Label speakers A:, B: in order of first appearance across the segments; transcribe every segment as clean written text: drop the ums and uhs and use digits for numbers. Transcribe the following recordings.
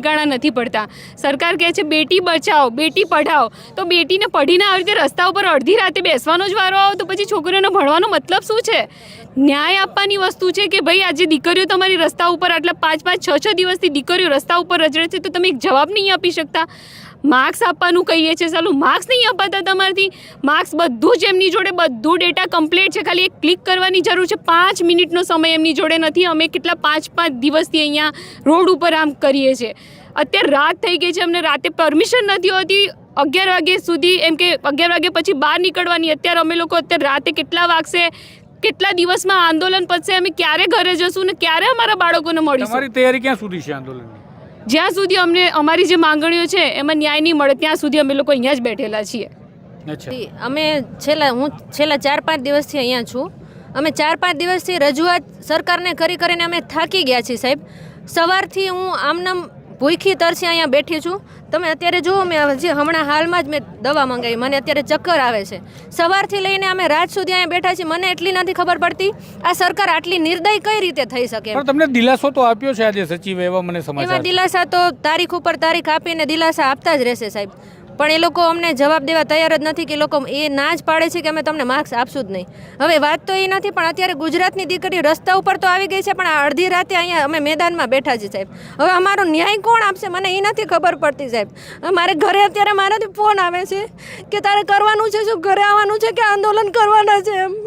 A: ગાણા નથી પડતા. સરકાર કહે છે બેટી બચાવો બેટી પઢાઓ, તો બેટીને પઢીને આવી રીતે રસ્તા ઉપર અડધી રાતે બેસવાનો જ વારો આવે તો પછી છોકરીઓને ભણવાનો મતલબ શું છે? ન્યાય આપવાની વસ્તુ છે કે ભાઈ આજે દીકરીઓ તમારી રસ્તા ઉપર આટલા 5-5, 6-6 દિવસથી દીકરીઓ રસ્તા ઉપર રજડે છે તો તમે એક જવાબ નહીં આપી શકતા. માર્ક્સ આપવાનું કહીએ છીએ, ચાલો માર્ક્સ નહીં અપાતા તમારાથી. માર્ક્સ બધું જ એમની જોડે બધું ડેટા કમ્પ્લીટ છે, ખાલી એક ક્લિક કરવાની જરૂર છે. 5 મિનિટનો સમય એમની જોડે નથી. અમે કેટલા 5-5 દિવસથી અહીંયા રોડ ઉપર આમ કરીએ છીએ. અત્યારે રાત થઈ ગઈ છે, અમને રાતે પરમિશન નથી હોતી 11 વાગ્યા સુધી, એમ કે 11 વાગ્યા પછી બહાર નીકળવાની. અત્યારે અમે લોકો અત્યારે રાતે કેટલા વાગશે, કેટલા દિવસમાં આંદોલન પતશે, અમે ક્યારે ઘરે જશું ને ક્યારે અમારા બાળકોને મળીશું?
B: તમારી તૈયારી ક્યાં સુધી છે આંદોલનની?
A: જ્યાં સુધી અમને અમારી જે માંગણીઓ છે એમાં ન્યાય નહીં મળે ત્યાં સુધી અમે લોકો અહીંયા જ બેઠેલા છીએ.
C: અમે હું છેલ્લા 4-5 દિવસથી અહીંયા છું. અમે 4-5 દિવસથી રજૂઆત સરકારને કરીને અમે થાકી ગયા છીએ સાહેબ. સવારથી હું આમનામ ભૂખી તરસી અહીંયા બેઠી છું. તમે અત્યારે જુઓ, મેં હજી હમણાં હાલમાં જ મેં દવા મંગાવી, મને અત્યારે ચક્કર આવે છે. સવારથી લઈને અમે રાત સુધી અહીંયા બેઠા છીએ. મને એટલી નથી ખબર પડતી આ સરકાર આટલી નિર્દય કઈ રીતે થઈ શકે.
B: પણ તમને દિલાસો તો આપ્યો છે આજે સચિવે, એવા મને સમાચાર.
C: એવા દિલાસા તો તારીખ ઉપર તારીખ આપીને દિલાસા આપતા જ રહેશે સાહેબ, પણ એ લોકો અમને જવાબ દેવા તૈયાર જ નથી. કે લોકો એ ના જ પાડે છે કે અમે તમને માર્ક્સ આપશું જ નહીં. હવે વાત તો એ નથી, પણ અત્યારે ગુજરાતની દીકરી રસ્તા ઉપર તો આવી ગઈ છે, પણ આ અડધી રાતે અહીંયા અમે મેદાનમાં બેઠા છીએ સાહેબ. હવે અમારો ન્યાય કોણ આપશે મને એ નથી ખબર પડતી સાહેબ. મારે ઘરે અત્યારે મારાથી ફોન આવે છે કે તારે કરવાનું છે શું, ઘરે આવવાનું છે કે આંદોલન કરવાના છે એમ.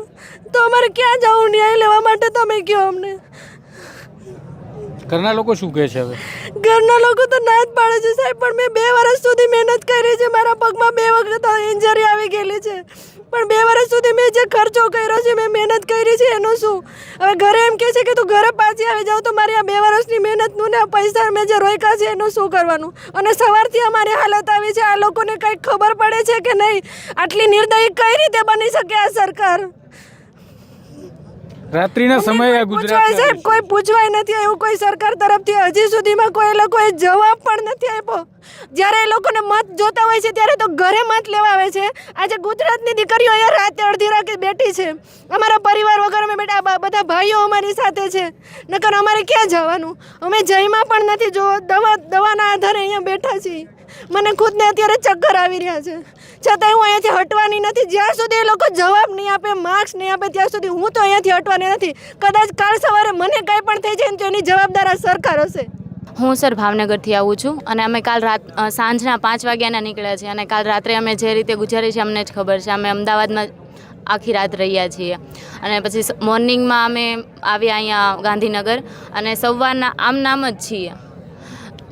C: તો અમારે ક્યાં જવું ન્યાય લેવા માટે, તમે કહો અમને.
B: ઘરના લોકો શું કહે છે હવે?
C: ઘરના લોકો તો ના જ પાડે છે સાહેબ, પણ મેં 2 વર્ષ સુધી મહેનત કરી છે. મારા પગમાં 2 વખત ઇન્જરી આવી ગયેલી છે, પણ 2 વર્ષ સુધી મેં જે ખર્ચો કર્યો છે, મેં મહેનત કરી છે એનું શું? હવે ઘરે એમ કહે છે કે તું ઘરે પાછી આવી જાવ, તો મારી આ 2 વર્ષની મહેનતનું ને પૈસા મેં જે રોક્યા છે એનું શું કરવાનું? અને સવારથી અમારી હાલત આવી છે. આ લોકોને કંઈક ખબર પડે છે કે નહીં? આટલી નિર્દયી કઈ રીતે બની શકે આ સરકાર?
B: રાત્રિના સમયે ગુજરાત
C: સાહેબ કોઈ પૂછવાય નથી આવ્યું કોઈ સરકાર તરફથી. હજી સુધીમાં કોઈ લોકોએ જવાબ પણ નથી આપ્યો. જ્યારે એ લોકોને મત જોતા હોય છે ત્યારે તો ઘરે મત લેવા આવે છે. આજે ગુજરાતની દીકરીઓ અહીંયા રાતે અડધી રાતે બેઠી છે. અમારા પરિવાર વગર અમે બેઠા, બધા ભાઈઓ અમારી સાથે છે. નકર અમારે ક્યાં જવાનું? અમે જઈમાં પણ નથી, જો દવાના આધારે અહીંયા બેઠા છીએ. મને ખુદને અત્યારે ચક્કર આવી રહ્યા છે, છતાંય હું અહીંયાથી હટવાની નથી. જ્યાં સુધી એ લોકો જવાબ નહીં આપે, માર્ક્સ નહીં આપે, ત્યાં સુધી હું તો અહીંયાથી હટવાની નથી. કદાચ કાલ સવારે મને કંઈ પણ થઈ જાય ને તો એની જવાબદાર આ સરકાર હશે.
D: હું સર ભાવનગરથી આવું છું અને અમે કાલ સાંજના 5 વાગ્યાના નીકળ્યા છીએ અને કાલ રાત્રે અમે જે રીતે ગુજારી છે અમને જ ખબર છે. અમે અમદાવાદમાં આખી રાત રહ્યા છીએ અને પછી મોર્નિંગમાં અમે આવ્યા અહીંયા ગાંધીનગર અને સવારના આમ જ છીએ.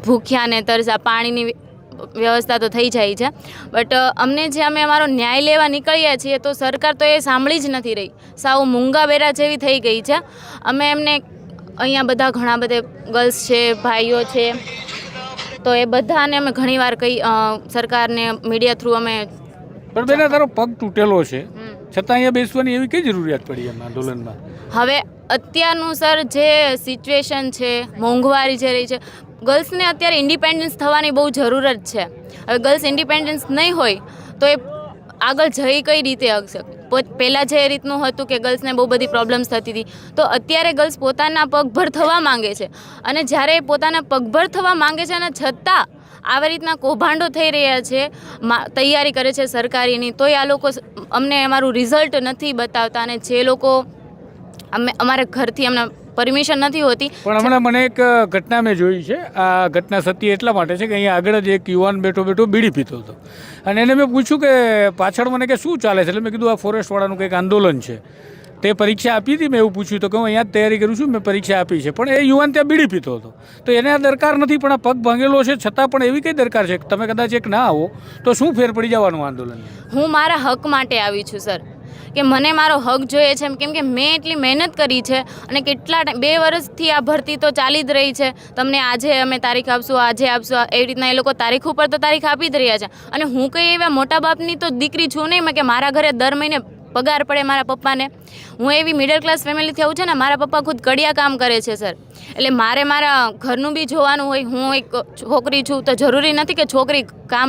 D: ભૂખ્યા ને તરસા, પાણીની વ્યવસ્થા તો થઈ જાય છે, બટ અમને જે અમે અમારો ન્યાય લેવા નીકળ્યા છીએ તો સરકાર તો એ સાંભળી જ નથી રહી. સાવ મૂંગા બેરા જેવી થઈ ગઈ છે. અમે એમને અહીંયા બધા ઘણા બધા ગર્લ્સ છે, ભાઈઓ છે, તો એ બધાને અમે ઘણીવાર સરકારને મીડિયા થ્રુ અમે.
B: પણ બેના તારો પગ તૂટેલો છે છતાં અહીંયા બેસવાની એવી કઈ જરૂરિયાત પડી એમ આંદોલનમાં?
D: હવે અત્યારનું સર જે સિચ્યુએશન છે, મોંઘવારી જે રહી છે, ગર્લ્સને અત્યારે ઇન્ડિપેન્ડન્સ થવાની બહુ જરૂરત છે. હવે ગર્લ્સ ઇન્ડિપેન્ડન્સ નહીં હોય તો એ આગળ જઈ કઈ રીતે શકશે? પહેલાં જે રીતનું હતું કે ગર્લ્સને બહુ બધી પ્રોબ્લેમ્સ થતી હતી, તો અત્યારે ગર્લ્સ પોતાના પગભર થવા માંગે છે. અને જ્યારે એ પોતાના પગભર થવા માંગે છે અને છતાં આવી રીતના કૌભાંડો થઈ રહ્યા છે, તૈયારી કરે છે સરકારીની, તોય આ લોકો અમને અમારું રિઝલ્ટ નથી બતાવતા. અને જે લોકો અમારા ઘરથી અમને પરમિશન નથી હોતી.
B: પણ હમણાં મને એક ઘટના મેં જોઈ છે. આ ઘટના સત્ય એટલા માટે છે કે અહીંયા આગળ જ એક યુવાન બેઠો બીડી પીતો હતો અને એને મેં પૂછ્યું કે પાછળ મને કે શું ચાલે છે, એટલે મેં કીધું આ ફોરેસ્ટવાળાનું કંઈક આંદોલન છે. તે પરીક્ષા આપી હતી? મેં એવું પૂછ્યું તો કે હું અહીંયા જ તૈયારી કરું છું, મેં પરીક્ષા આપી છે. પણ એ યુવાન ત્યાં બીડી પીતો હતો. તો એને આ દરકાર નથી, પણ આ પગ ભાંગેલો છે છતાં પણ એવી કઈ દરકાર છે? તમે કદાચ એક ના આવો તો શું ફેર પડી જવાનું આંદોલન?
D: હું મારા હક માટે આવી છું સર, કે મને મારો હક જોઈએ છે, કેમ કે મેં એટલી મહેનત કરી છે અને કેટલા 2 વર્ષથી આ ભરતી તો ચાલી જ રહી છે. તમને આજે અમે તારીખ આપશું, આજે આપશું, એવી રીતના એ લોકો તારીખ ઉપર તો તારીખ આપી જ રહ્યા છે. અને હું કંઈ એવા મોટા બાપની તો દીકરી છું નહીં કે મારા ઘરે દર મહિને પગાર પડે મારા પપ્પાને. હું એવી મિડલ ક્લાસ ફેમિલીથી આવું છે ને, મારા પપ્પા ખુદ કડિયા કામ કરે છે સર. એટલે મારે મારા ઘરનું બી જોવાનું હોય. હું એક છોકરી છું તો જરૂરી નથી કે છોકરી કામ